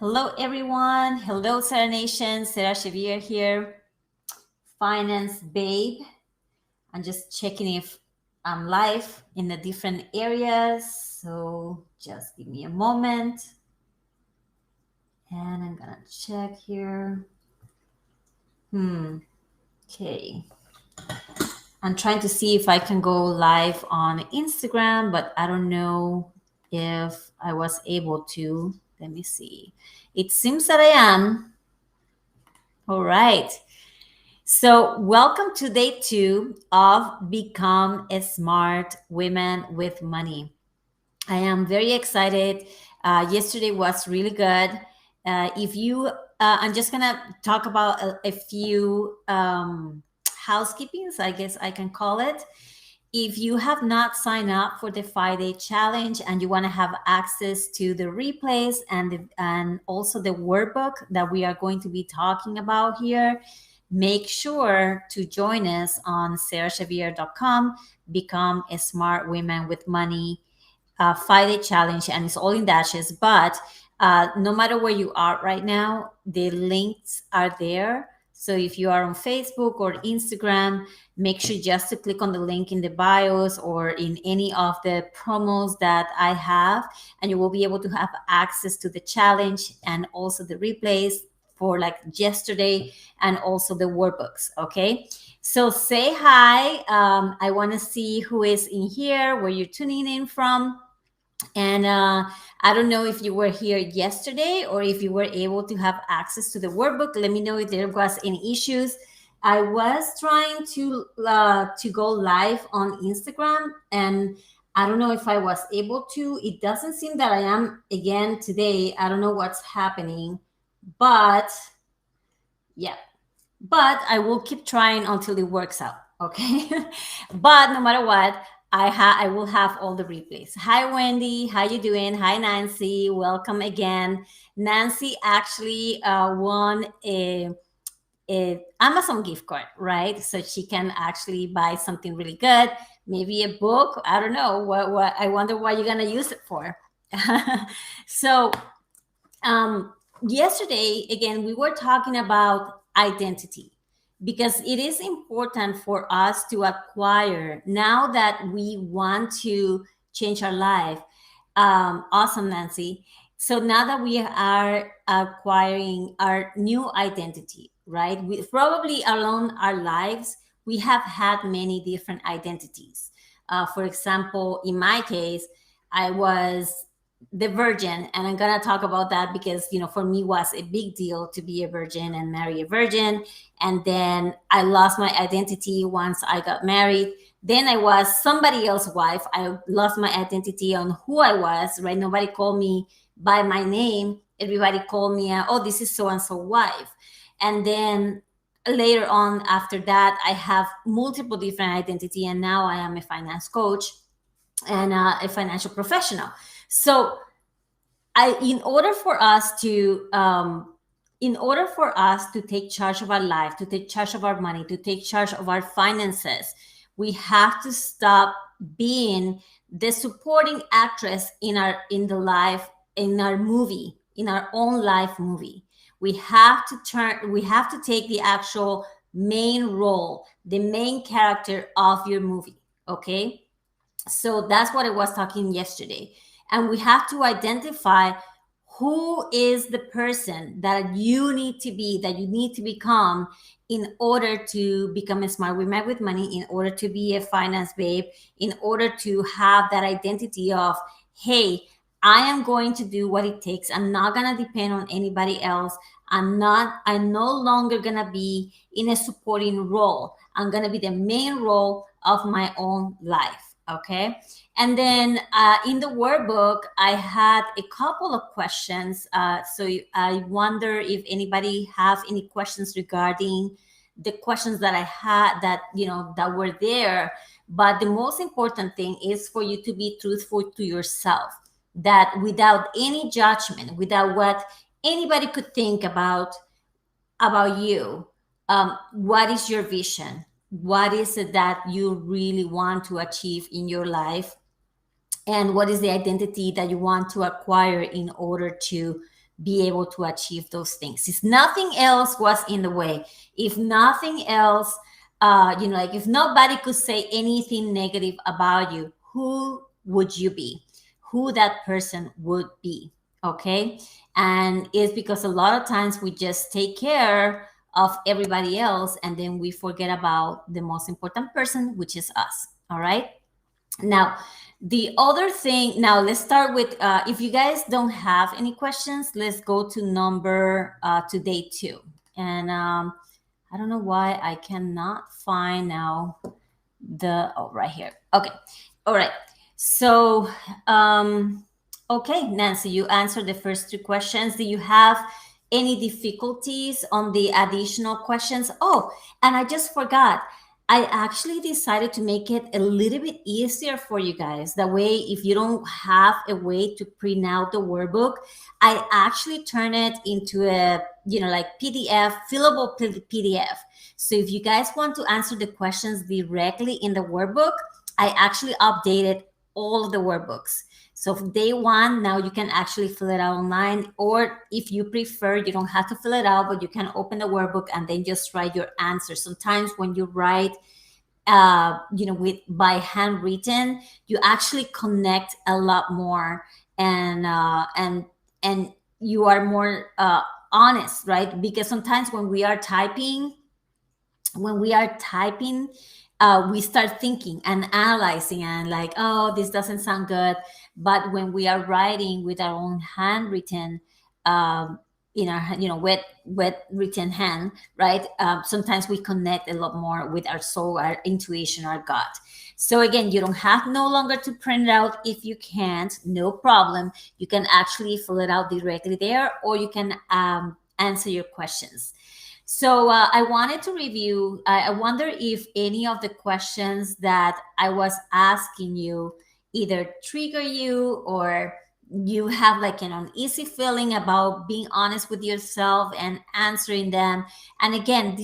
Hello, everyone. Hello, Sarah Nation. Sarah Xavier here, Finance Babe. I'm just checking if I'm live in the different areas. So just give me a moment. And I'm going to check here. Okay. I'm trying to see if I can go live on Instagram, but I don't know if I was able to. Let me see. It seems that I am. All right. So, welcome to day 2 of Become a Smart Women with Money. I am very excited. Yesterday was really good. I'm just going to talk about a few housekeepings, I guess I can call it. If you have not signed up for the 5-day challenge and you want to have access to the replays and also the workbook that we are going to be talking about here, make sure to join us on sarahxavier.com. Become a Smart Women with Money 5-day challenge, and it's all in dashes. But no matter where you are right now, the links are there. So if you are on Facebook or Instagram, make sure just to click on the link in the bios or in any of the promos that I have, and you will be able to have access to the challenge and also the replays for like yesterday and also the workbooks. Okay. So say hi. I want to see who is in here, where you're tuning in from. And I don't know if you were here yesterday or if you were able to have access to the workbook. Let me know if there was any issues. I was trying to go live on Instagram, and I don't know if I was able to. It doesn't seem that I am again today. I don't know what's happening, but yeah. But I will keep trying until it works out. Okay. But no matter what, I will have all the replays. Hi Wendy, how you doing? Hi Nancy, welcome again. Nancy actually won a Amazon gift card, right? So she can actually buy something really good, maybe a book. I don't know what I wonder what you're gonna use it for. So yesterday again we were talking about identity, because it is important for us to acquire now that we want to change our life. Awesome, Nancy. So now that we are acquiring our new identity, right? We probably along our lives we have had many different identities. For example, in my case, I was the virgin, and I'm gonna talk about that because for me was a big deal to be a virgin and marry a virgin. And then I lost my identity once I got married. Then I was somebody else's wife. I lost my identity on who I was, right? Nobody called me by my name. Everybody called me oh, this is so and so wife. And then later on after that I have multiple different identity, and now I am a finance coach and a financial professional. So in order for us to take charge of our life, to take charge of our money, to take charge of our finances, we have to stop being the supporting actress in the life, in our movie, in our own life movie. We have to take the actual main role, the main character of your movie. Okay. So that's what I was talking yesterday. And we have to identify who is the person that you need to be, that you need to become in order to become a smart woman with money, in order to be a finance babe, in order to have that identity of, hey, I am going to do what it takes. I'm not going to depend on anybody else. I'm no longer going to be in a supporting role. I'm going to be the main role of my own life. Okay. And then in the workbook, I had a couple of questions. So I wonder if anybody have any questions regarding the questions that I had that were there. But the most important thing is for you to be truthful to yourself, that without any judgment, without what anybody could think about you, what is your vision? What is it that you really want to achieve in your life? And what is the identity that you want to acquire in order to be able to achieve those things. If nothing else was in the way, if nothing else, like if nobody could say anything negative about you, who would you be? Who that person would be? Okay. And it's because a lot of times we just take care of everybody else and then we forget about the most important person, which is us. All right. Now, the other thing, now let's start with, if you guys don't have any questions, let's go to to day 2. And I don't know why I cannot find now right here. Okay. All right. So, okay, Nancy, you answered the first 2 questions. Do you have any difficulties on the additional questions? Oh, and I just forgot. I actually decided to make it a little bit easier for you guys. That way, if you don't have a way to print out the workbook, I actually turn it into a, like PDF, fillable PDF. So if you guys want to answer the questions directly in the workbook, I actually updated all of the workbooks. So from day 1, now you can actually fill it out online, or if you prefer, you don't have to fill it out, but you can open the workbook and then just write your answers. Sometimes when you write, with by handwritten, you actually connect a lot more, and you are more honest, right? Because sometimes when we are typing, we start thinking and analyzing and like, oh, this doesn't sound good. But when we are writing with our own handwritten, in our, wet written hand, right? Sometimes we connect a lot more with our soul, our intuition, our gut. So again, you don't have no longer to print it out. If you can't, no problem. You can actually fill it out directly there, or you can answer your questions. So I wanted to review. I wonder if any of the questions that I was asking you either trigger you, or you have like an uneasy feeling about being honest with yourself and answering them. And again,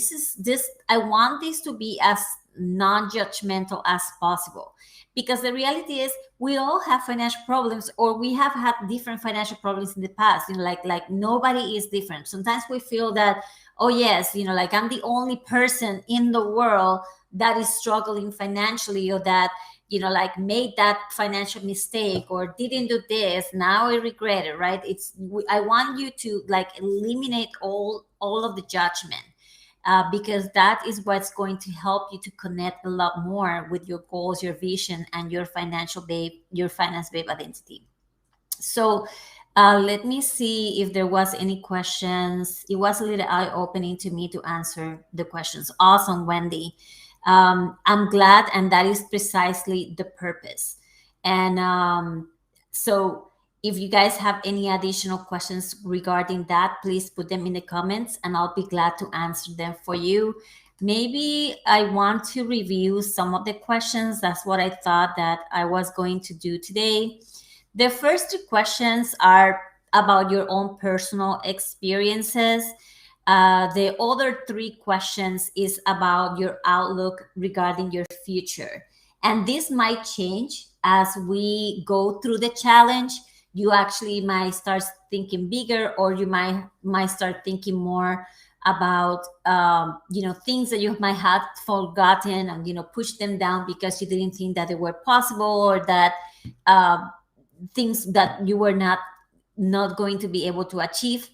I want this to be as non-judgmental as possible, because the reality is we all have financial problems, or we have had different financial problems in the past. Like nobody is different. Sometimes we feel that, oh yes, like I'm the only person in the world that is struggling financially, or that like made that financial mistake, or didn't do this, now I regret it, right? I want you to like eliminate all of the judgment, because that is what's going to help you to connect a lot more with your goals, your vision, and your finance babe identity. So let me see if there was any questions. It was a little eye-opening to me to answer the questions. Awesome, Wendy. I'm glad, and that is precisely the purpose. And so if you guys have any additional questions regarding that, please put them in the comments and I'll be glad to answer them for you. Maybe I want to review some of the questions. That's what I thought that I was going to do today. The first 2 questions are about your own personal experiences. The other 3 questions is about your outlook regarding your future. And this might change as we go through the challenge. You actually might start thinking bigger, or you might start thinking more about things that you might have forgotten, and push them down because you didn't think that they were possible, or that things that you were not going to be able to achieve.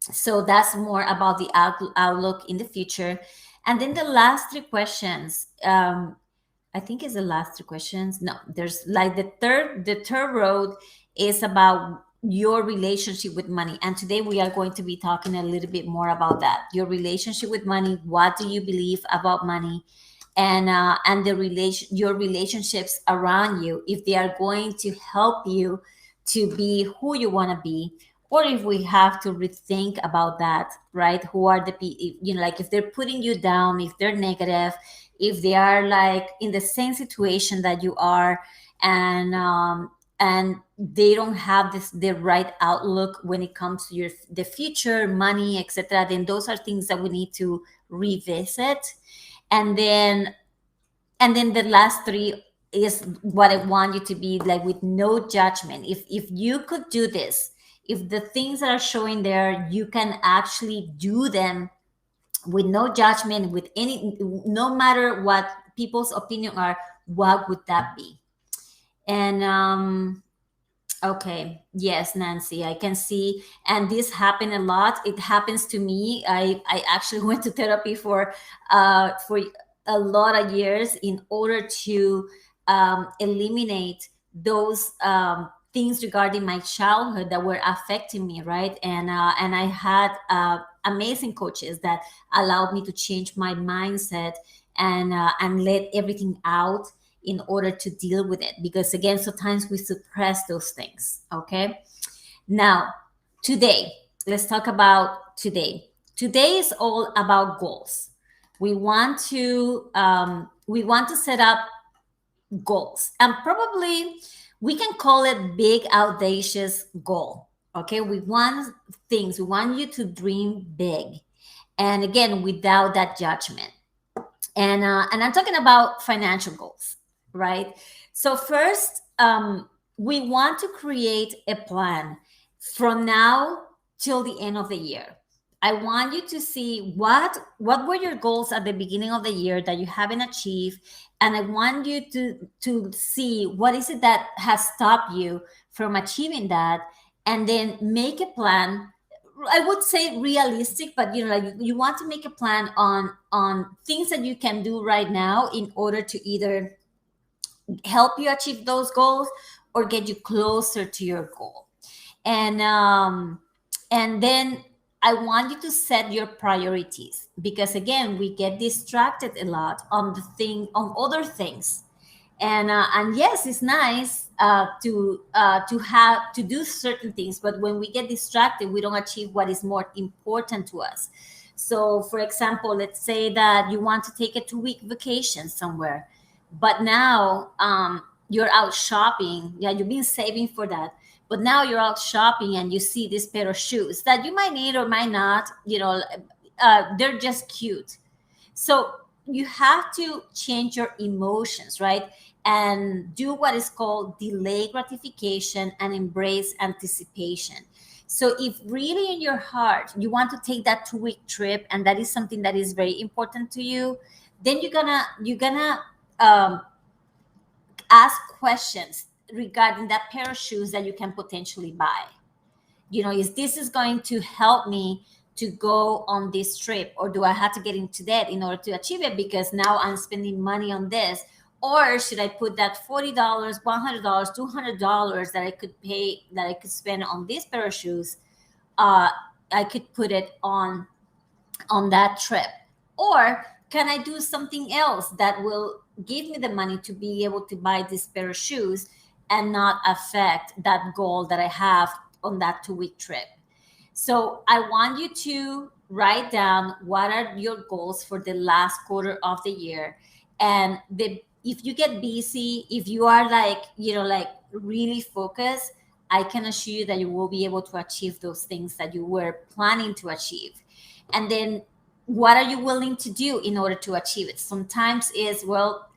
So that's more about the outlook in the future. And then the last 3 questions, I think is the last 3 questions. No, there's like the third road is about your relationship with money. And today we are going to be talking a little bit more about that. Your relationship with money. What do you believe about money? And your relationships around you, if they are going to help you to be who you want to be, or if we have to rethink about that, right? Who are the people, like if they're putting you down, if they're negative, if they are like in the same situation that you are, and they don't have the right outlook when it comes to the future, money, etc., then those are things that we need to revisit. And then the last 3 is what I want you to be like, with no judgment. If you could do this, if the things that are showing there, you can actually do them with no judgment, with any, no matter what people's opinion are, what would that be? And okay, yes, Nancy, I can see, and this happened a lot. It happens to me. I actually went to therapy for a lot of years in order to eliminate those things regarding my childhood that were affecting me, right? And I had amazing coaches that allowed me to change my mindset and let everything out in order to deal with it, because again, sometimes we suppress those things. Okay, now today, let's talk about today. Today is all about goals. We want to set up goals, and probably we can call it big audacious goal. Okay, we want you to dream big, and again, without that judgment. And I'm talking about financial goals, right? So first, we want to create a plan from now till the end of the year. I want you to see what were your goals at the beginning of the year that you haven't achieved, and I want you to see what is it that has stopped you from achieving that, and then make a plan. I would say realistic, but like you want to make a plan on things that you can do right now in order to either help you achieve those goals or get you closer to your goal. And then I want you to set your priorities, because again, we get distracted a lot on other things. And yes, it's nice to have to do certain things, but when we get distracted, we don't achieve what is more important to us. So for example, let's say that you want to take a 2-week vacation somewhere, but now you're out shopping. Yeah, you've been saving for that, but now you're out shopping and you see this pair of shoes that you might need or might not. They're just cute. So you have to change your emotions, right? And do what is called delay gratification and embrace anticipation. So if really in your heart you want to take that 2-week trip, and that is something that is very important to you, then you're gonna um, ask questions regarding that pair of shoes that you can potentially buy. Is this is going to help me to go on this trip, or do I have to get into debt in order to achieve it, because now I'm spending money on this? Or should I put that $40, $100, $200 that I could pay, that I could spend on this pair of shoes, uh, I could put it on that trip? Or can I do something else that will give me the money to be able to buy this pair of shoes and not affect that goal that I have on that 2-week trip? So I want you to write down what are your goals for the last quarter of the year. And if you get busy, if you are like really focused, I can assure you that you will be able to achieve those things that you were planning to achieve. And then what are you willing to do in order to achieve it? Sometimes is, well,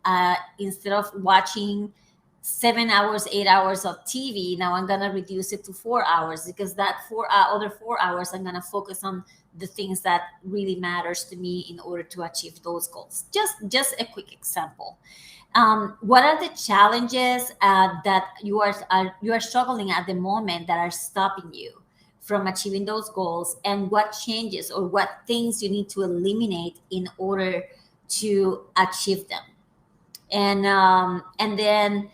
instead of watching 7 hours, 8 hours of TV, now I'm gonna reduce it to 4 hours, because that other 4 hours I'm gonna focus on the things that really matters to me in order to achieve those goals. Just a quick example. What are the challenges that you are struggling at the moment that are stopping you from achieving those goals, and what changes or what things you need to eliminate in order to achieve them? And then,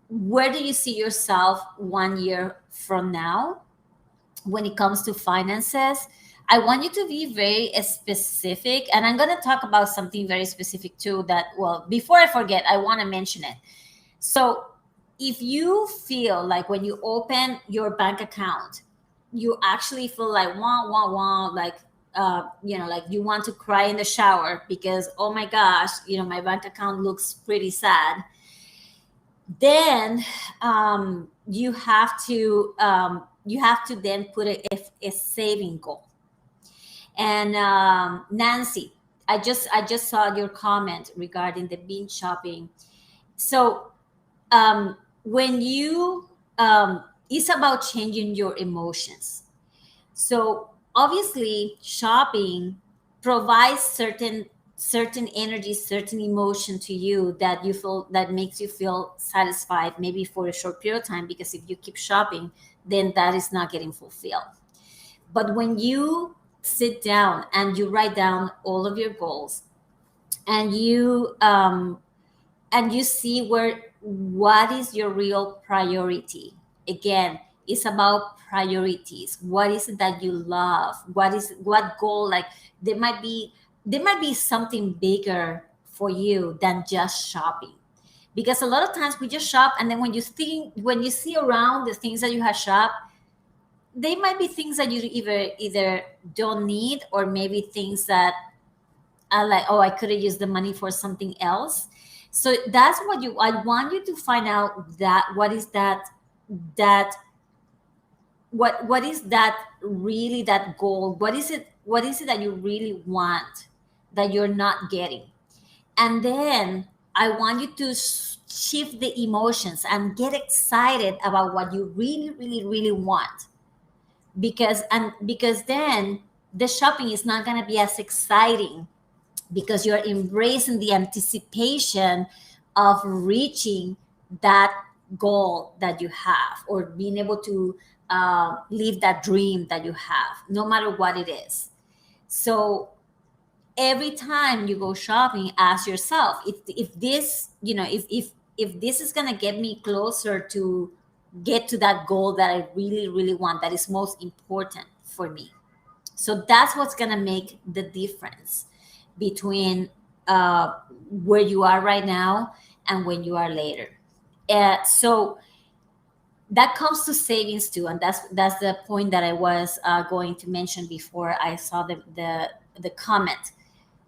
where do you see yourself 1 year from now when it comes to finances? I want you to be very specific, and I'm going to talk about something very specific too. That, well, before I forget, I want to mention it. So if you feel like when you open your bank account, you actually feel like wah wah wah, like like you want to cry in the shower because, oh my gosh, my bank account looks pretty sad, then you have to then put a saving goal. And Nancy, I just saw your comment regarding the binge shopping. So when you it's about changing your emotions. So obviously shopping provides certain energy, certain emotion to you that you feel, that makes you feel satisfied, maybe for a short period of time, because if you keep shopping, then that is not getting fulfilled. But when you sit down and you write down all of your goals, and you see where, what is your real priority. Again, it's about priorities. What is it that you love? What goal, like, there might be there might be something bigger for you than just shopping. Because a lot of times we just shop, and then when you see around the things that you have shopped, they might be things that you either don't need, or maybe things that are like, oh, I could have used the money for something else. So that's what you I want you to find out, that what is that what is that really, that goal, what is it that you really want, that you're not getting. And then I want you to shift the emotions and get excited about what you really, really, really want. Because then the shopping is not going to be as exciting, because you're embracing the anticipation of reaching that goal that you have, or being able to live that dream that you have, no matter what it is. So every time you go shopping, ask yourself, if this, if this is going to get me closer to get to that goal that I really, really want, that is most important for me. So that's what's going to make the difference between where you are right now and when you are later. So that comes to savings too, and that's the point that I was going to mention before I saw the comment.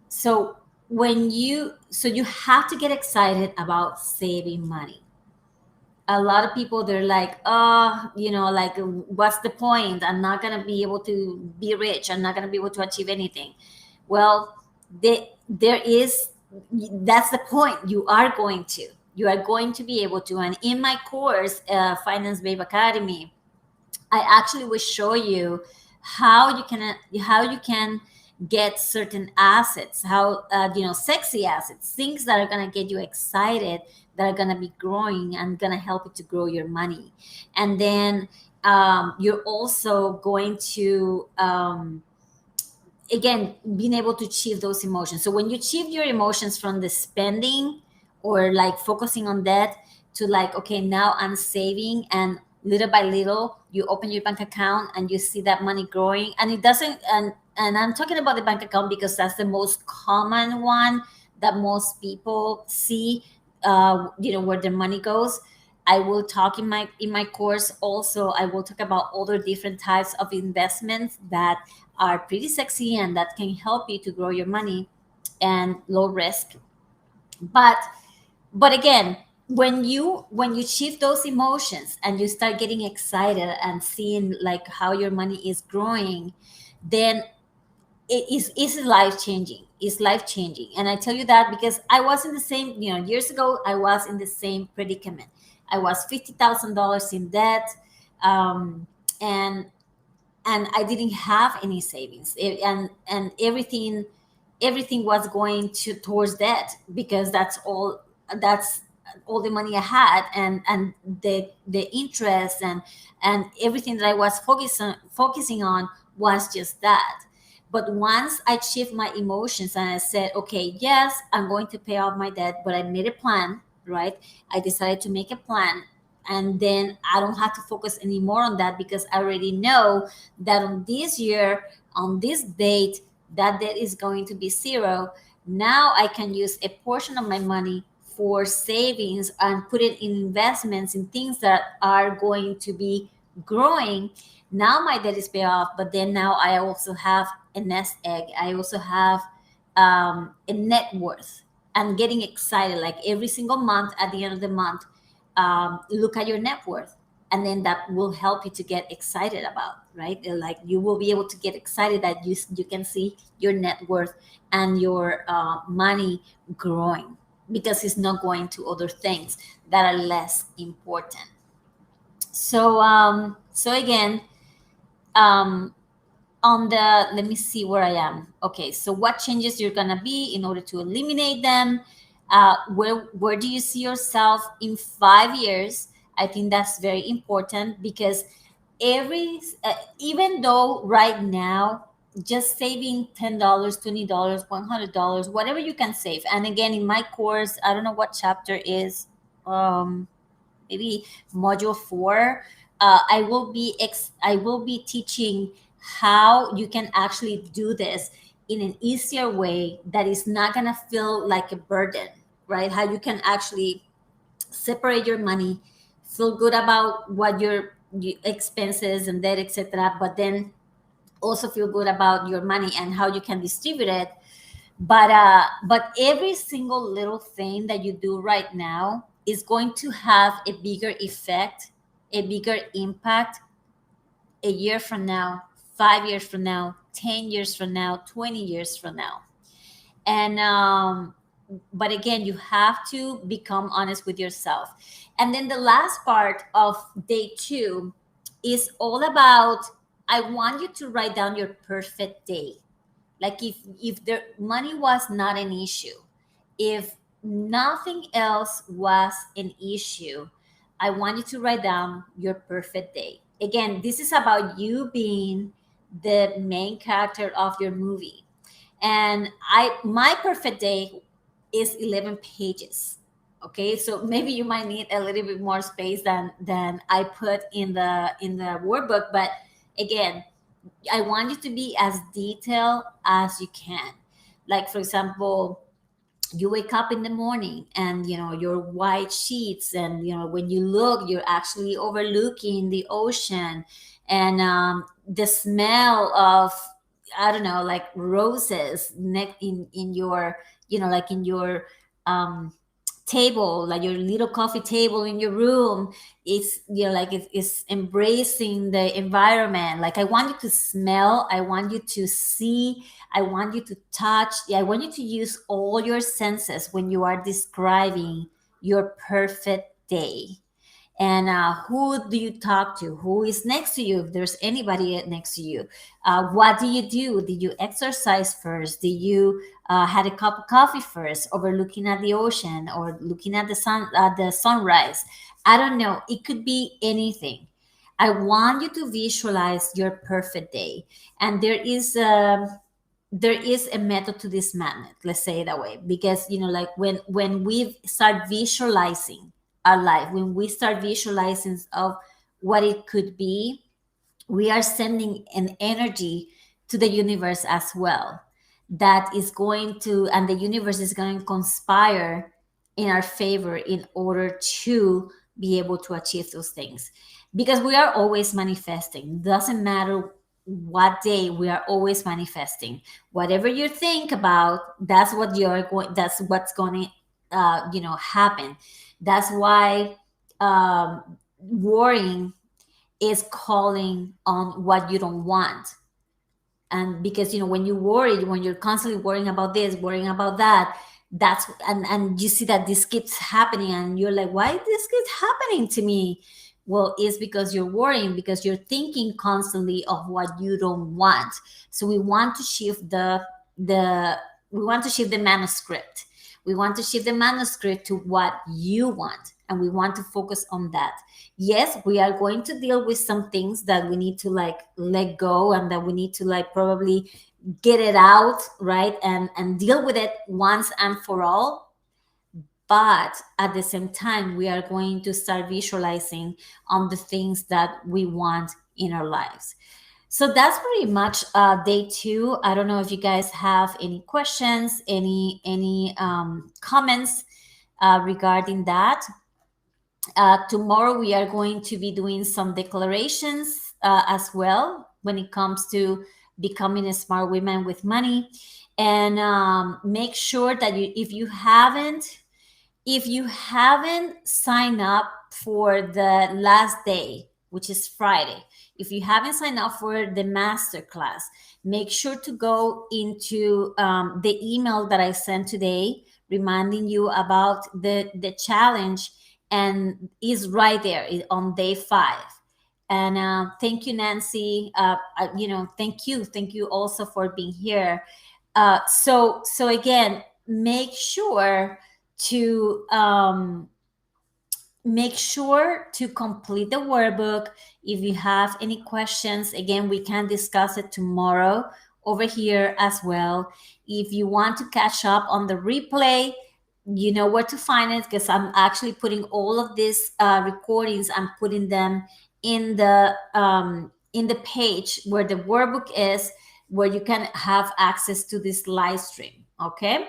So you have to get excited about saving money. A lot of people, they're like, oh, like, what's the point? I'm not going to be able to be rich, I'm not going to be able to achieve anything. Well, there is, that's the point. You are going to be able to. And in my course, Finance Babe Academy, I actually will show you how you can get certain assets, how sexy assets, things that are gonna get you excited, that are gonna be growing and gonna help you to grow your money. And then you're also going to again, being able to achieve those emotions. So when you achieve your emotions from the spending, or like focusing on debt, to like, okay, now I'm saving, and little by little you open your bank account and you see that money growing. And it doesn't and I'm talking about the bank account because that's the most common one that most people see, where their money goes. I will talk in my course also. I will talk about other different types of investments that are pretty sexy and that can help you to grow your money and low risk. But again, when you achieve those emotions and you start getting excited and seeing like how your money is growing, then it's life changing. It's life changing. And I tell you that because I was in the same, years ago, I was in the same predicament. I was $50,000 in debt. um, and I didn't have any savings. And everything was going towards debt, because that's all the money I had. And the interest and everything that I was focusing on was just that. But once I shift my emotions and I said, okay, yes, I'm going to pay off my debt, but I made a plan, right? I decided to make a plan. And then I don't have to focus anymore on that, because I already know that on this year, on this date, that debt is going to be zero. Now I can use a portion of my money for savings and put it in investments, in things that are going to be growing. Now my debt is paid off, but then now I also have a nest egg. I also have a net worth. And getting excited, like every single month, at the end of the month, look at your net worth, and then that will help you to get excited about, right? Like, you will be able to get excited that you can see your net worth and your money growing, because it's not going to other things that are less important. So again, um, on the, let me see where I am. Okay, so what changes you're gonna be in order to eliminate them? Where do you see yourself in 5 years? I think that's very important because even though right now just saving $10, $20, $100, whatever you can save. And again, in my course, I don't know what chapter is. Um, Maybe module 4, I will be teaching how you can actually do this in an easier way that is not going to feel like a burden, right? How you can actually separate your money, feel good about what your expenses and debt, etc., but then also feel good about your money and how you can distribute it. But every single little thing that you do right now is going to have a bigger effect, a bigger impact a year from now, 5 years from now, 10 years from now, 20 years from now. And but again, you have to become honest with yourself. And then the last part of day 2 is all about, I want you to write down your perfect day. Like if the money was not an issue, if nothing else was an issue, I want you to write down your perfect day. Again, this is about you being the main character of your movie. And my perfect day is 11 pages. Okay, so maybe you might need a little bit more space than I put in the workbook, but again, I want you to be as detailed as you can. Like, for example, you wake up in the morning and your white sheets, and when you look, you're actually overlooking the ocean, and the smell of, I don't know, like roses in your, like in your um table, like your little coffee table in your room. It's, like it's embracing the environment. Like, I want you to smell, I want you to see, I want you to touch. Yeah, I want you to use all your senses when you are describing your perfect day. And who do you talk to? Who is next to you? If there's anybody next to you, what do you do? Did you exercise first? Did you had a cup of coffee first, overlooking at the ocean or looking at the sunrise? I don't know. It could be anything. I want you to visualize your perfect day, and there is a method to this madness, let's say it that way, because like when we start visualizing our life, when we start visualizing of what it could be, we are sending an energy to the universe as well, that is going to, and the universe is going to conspire in our favor in order to be able to achieve those things, because we are always manifesting. Doesn't matter what day, we are always manifesting. Whatever you think about, that's what you're going, that's what's going to happen. That's why worrying is calling on what you don't want. And because when you worry, when you're constantly worrying about this, worrying about that, that's, and you see that this keeps happening, and you're like, why this keeps happening to me? Well, it's because you're worrying, because you're thinking constantly of what you don't want. So we want to shift the we want to shift the manuscript. We want to shift the manuscript to what you want, and we want to focus on that. Yes, we are going to deal with some things that we need to like let go, and that we need to like probably get it out, right, and deal with it once and for all. But at the same time, we are going to start visualizing on the things that we want in our lives. So that's pretty much day 2. I don't know if you guys have any questions, any comments regarding that. Tomorrow we are going to be doing some declarations as well when it comes to becoming a smart woman with money. And make sure that if you haven't signed up for the last day, which is Friday, if you haven't signed up for the master class, make sure to go into the email that I sent today, reminding you about the challenge, and is right there on day 5. And thank you, Nancy. Thank you also for being here. So again, make sure to complete the workbook. If you have any questions, again, we can discuss it tomorrow over here as well. If you want to catch up on the replay, you know where to find it, because I'm actually putting all of these recordings, I'm putting them in the page where the workbook is, where you can have access to this live stream. Okay.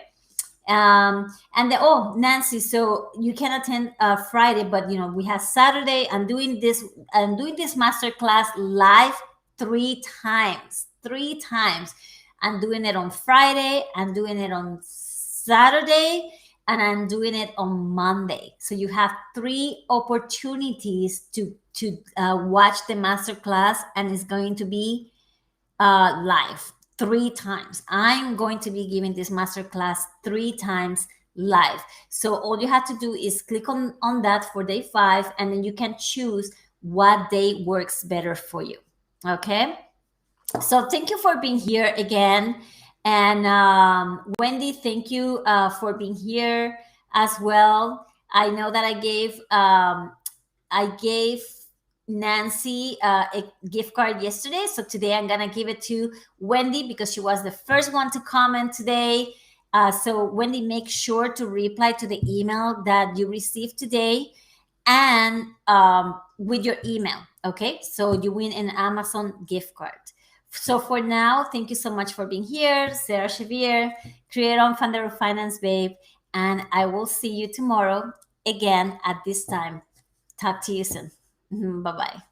And oh, Nancy, so you can attend Friday, but we have Saturday. I'm doing this master class live 3 times. I'm doing it on Friday, I'm doing it on Saturday, and I'm doing it on Monday. So you have 3 opportunities to watch the master class, and it's going to be live 3 times. I'm going to be giving this masterclass 3 times live. So all you have to do is click on that for day 5, and then you can choose what day works better for you. Okay. So thank you for being here again. And Wendy, thank you for being here as well. I know that I gave Nancy a gift card yesterday. So today I'm going to give it to Wendy because she was the first one to comment today. So Wendy, make sure to reply to the email that you received today, and with your email. Okay. So you win an Amazon gift card. So for now, thank you so much for being here. Sarah Xavier, creator and founder of Finance Babe. And I will see you tomorrow again at this time. Talk to you soon. Bye bye.